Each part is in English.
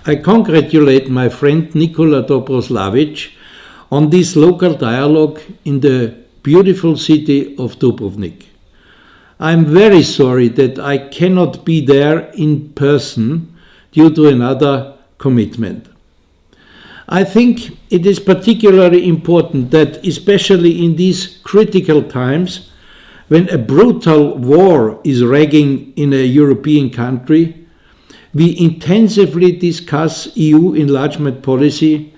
I congratulate my friend Nikola Dobroslavic on this local dialogue in the beautiful city of Dubrovnik. I'm very sorry that I cannot be there in person due to another commitment. I think it is particularly important that, especially in these critical times, when a brutal war is raging in a European country, we intensively discuss EU enlargement policy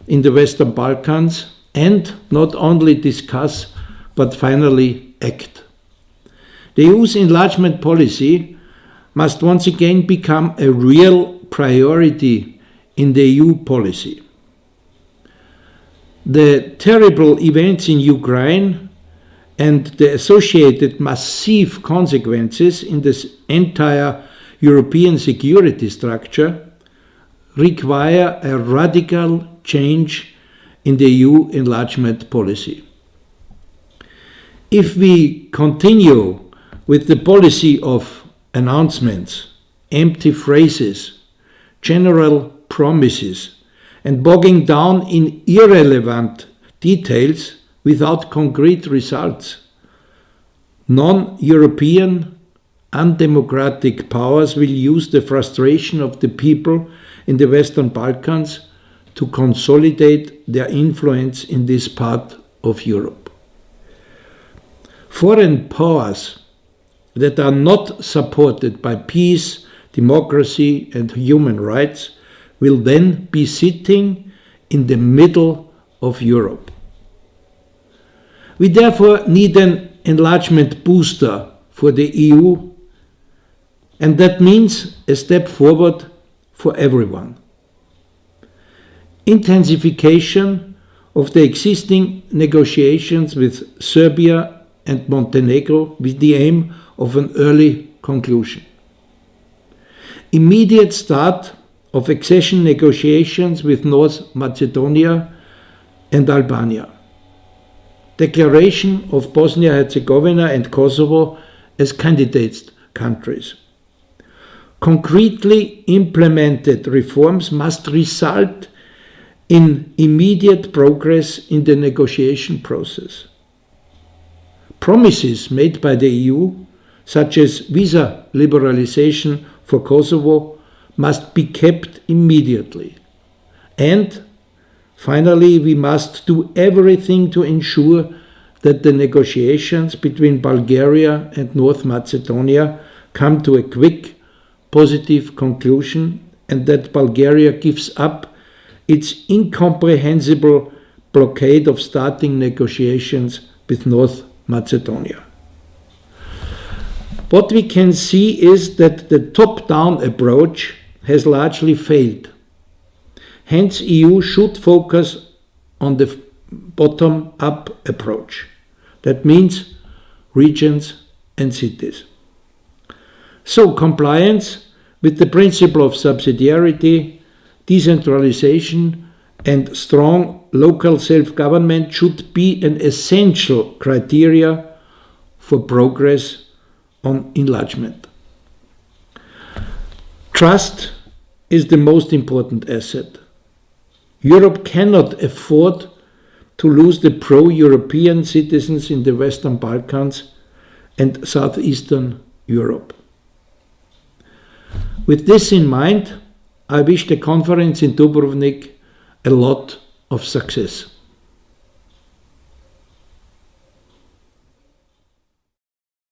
in the Western Balkans and not only discuss but finally act. The EU's enlargement policy must once again become a real priority in the EU policy. The terrible events in Ukraine and the associated massive consequences in this entire European security structure require a radical change in the EU enlargement policy. If we continue with the policy of announcements, empty phrases, general promises, and bogging down in irrelevant details without concrete results, non-European, undemocratic powers will use the frustration of the people in the Western Balkans to consolidate their influence in this part of Europe. Foreign powers that are not supported by peace, democracy, and human rights will then be sitting in the middle of Europe. We therefore need an enlargement booster for the EU, and that means a step forward for everyone. Intensification of the existing negotiations with Serbia and Montenegro with the aim of an early conclusion. Immediate start of accession negotiations with North Macedonia and Albania. Declaration of Bosnia-Herzegovina and Kosovo as candidate countries. Concretely implemented reforms must result in immediate progress in the negotiation process. Promises made by the EU, such as visa liberalization for Kosovo, must be kept immediately. And finally, we must do everything to ensure that the negotiations between Bulgaria and North Macedonia come to a quick, positive conclusion, and that Bulgaria gives up its incomprehensible blockade of starting negotiations with North Macedonia. What we can see is that the top-down approach has largely failed. Hence, EU should focus on the bottom-up approach. That means regions and cities. So, compliance with the principle of subsidiarity, decentralization, and strong local self-government should be an essential criteria for progress on enlargement. Trust is the most important asset. Europe cannot afford to lose the pro-European citizens in the Western Balkans and Southeastern Europe. With this in mind, I wish the conference in Dubrovnik a lot of success.